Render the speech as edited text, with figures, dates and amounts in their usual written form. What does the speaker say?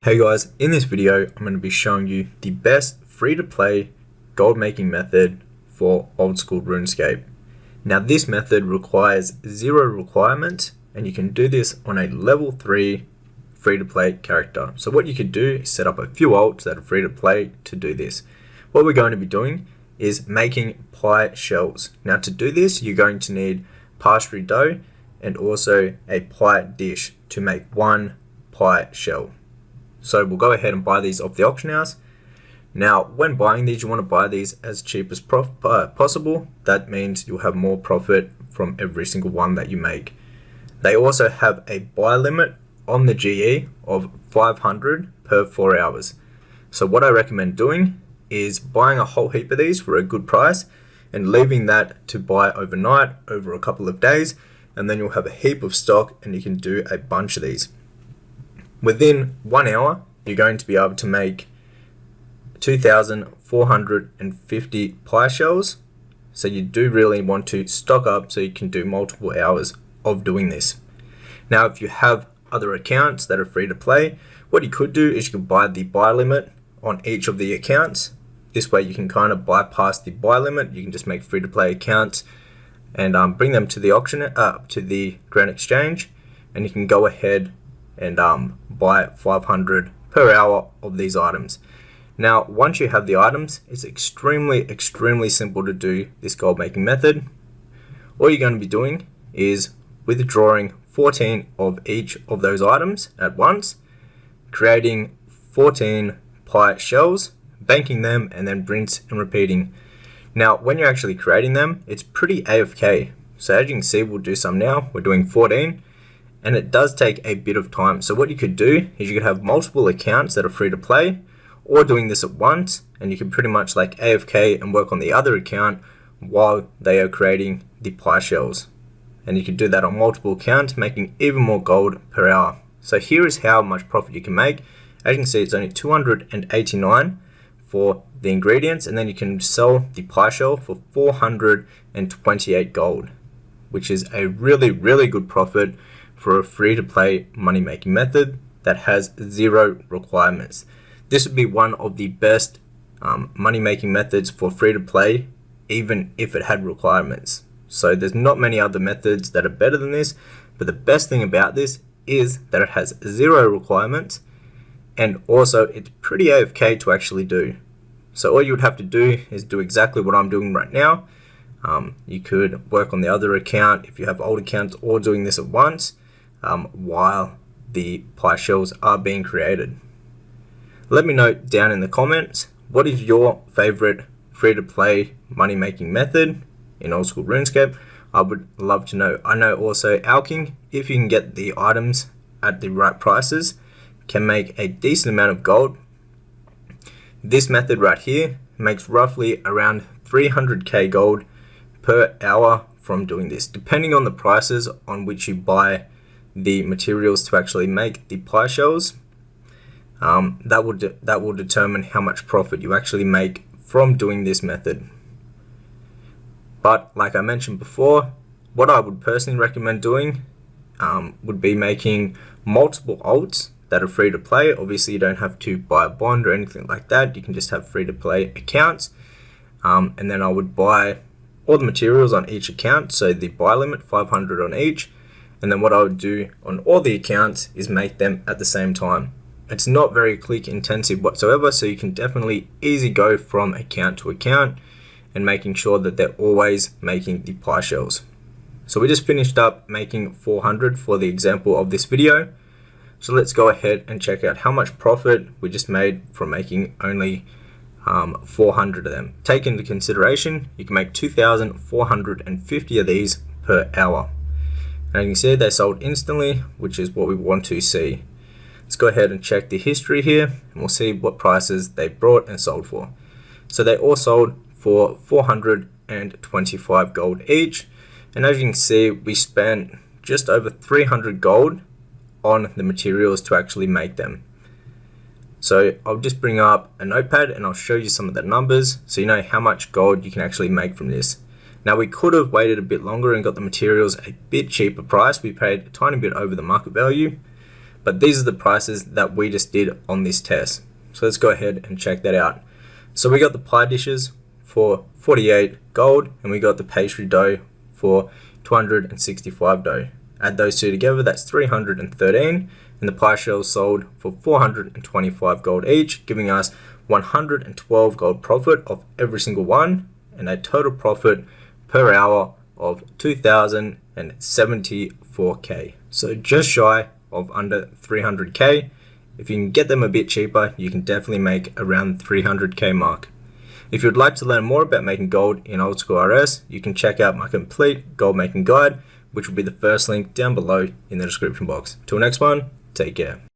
Hey guys, in this video I'm going to be showing you the best free-to-play gold making method for old school RuneScape. Now this method requires zero requirement and you can do this on a level 3 free-to-play character. So what you could do is set up a few alts that are free-to-play to do this. What we're going to be doing is making pie shells. Now to do this you're going to need pastry dough and also a pie dish to make one pie shell. So we'll go ahead and buy these off the auction house. Now, when buying these, you want to buy these as cheap as possible. That means you'll have more profit from every single one that you make. They also have a buy limit on the GE of 500 per 4 hours. So what I recommend doing is buying a whole heap of these for a good price and leaving that to buy overnight over a couple of days, and then you'll have a heap of stock and you can do a bunch of these. Within 1 hour, you're going to be able to make 2,450 pie shells. So you do really want to stock up so you can do multiple hours of doing this. Now, if you have other accounts that are free to play, what you could do is you could buy the buy limit on each of the accounts. This way you can kind of bypass the buy limit. You can just make free to play accounts and bring them to the auction, to the Grand Exchange, and you can go ahead and buy 500 per hour of these items. Now, once you have the items, it's extremely simple to do this gold making method. All you're going to be doing is withdrawing 14 of each of those items at once, creating 14 pie shells, banking them, and then rinse and repeating. Now, when you're actually creating them, it's pretty AFK. So as you can see, we'll do some now. We're doing 14. And it does take a bit of time. So what you could do is you could have multiple accounts that are free to play, or doing this at once, and you can pretty much like AFK and work on the other account while they are creating the pie shells. And you can do that on multiple accounts, making even more gold per hour. So here is how much profit you can make. As you can see, it's only 289 for the ingredients, and then you can sell the pie shell for 428 gold, which is a really good profit for a free-to-play money-making method that has zero requirements. This would be one of the best money-making methods for free-to-play, even if it had requirements. So there's not many other methods that are better than this, but the best thing about this is that it has zero requirements, and also it's pretty AFK to actually do. So all you would have to do is do exactly what I'm doing right now. You could work on the other account if you have old accounts, or doing this at once while the pie shells are being created. Let me know down in the comments, what is your favorite free-to-play money-making method in old school RuneScape? I would love to know. I know also Alking, if you can get the items at the right prices, can make a decent amount of gold. This method right here makes roughly around 300k gold per hour from doing this, depending on the prices on which you buy the materials to actually make the pie shells. That will determine how much profit you actually make from doing this method. But like I mentioned before, what I would personally recommend doing would be making multiple alts that are free to play. Obviously you don't have to buy a bond or anything like that. You can just have free to play accounts, and then I would buy all the materials on each account, so the buy limit 500 on each. And then what I would do on all the accounts is make them at the same time. It's not very click intensive whatsoever, so you can definitely easy go from account to account and making sure that they're always making the pie shells. So we just finished up making 400 for the example of this video. So let's go ahead and check out how much profit we just made from making only 400 of them. Take into consideration, you can make 2,450 of these per hour. And you can see they sold instantly, which is what we want to see. Let's go ahead and check the history here, and we'll see what prices they brought and sold for. So they all sold for 425 gold each. And as you can see, we spent just over 300 gold on the materials to actually make them. So I'll just bring up a notepad and I'll show you some of the numbers so you know how much gold you can actually make from this. Now we could have waited a bit longer and got the materials a bit cheaper price. We paid a tiny bit over the market value, but these are the prices that we just did on this test. So let's go ahead and check that out. So we got the pie dishes for 48 gold, and we got the pastry dough for 265 dough. Add those two together, that's 313, and the pie shells sold for 425 gold each, giving us 112 gold profit of every single one, and a total profit per hour of 2,074k. So just shy of under 300k. If you can get them a bit cheaper, you can definitely make around 300k mark. If you'd like to learn more about making gold in Old School RS, you can check out my complete gold making guide, which will be the first link down below in the description box. Till next one, take care.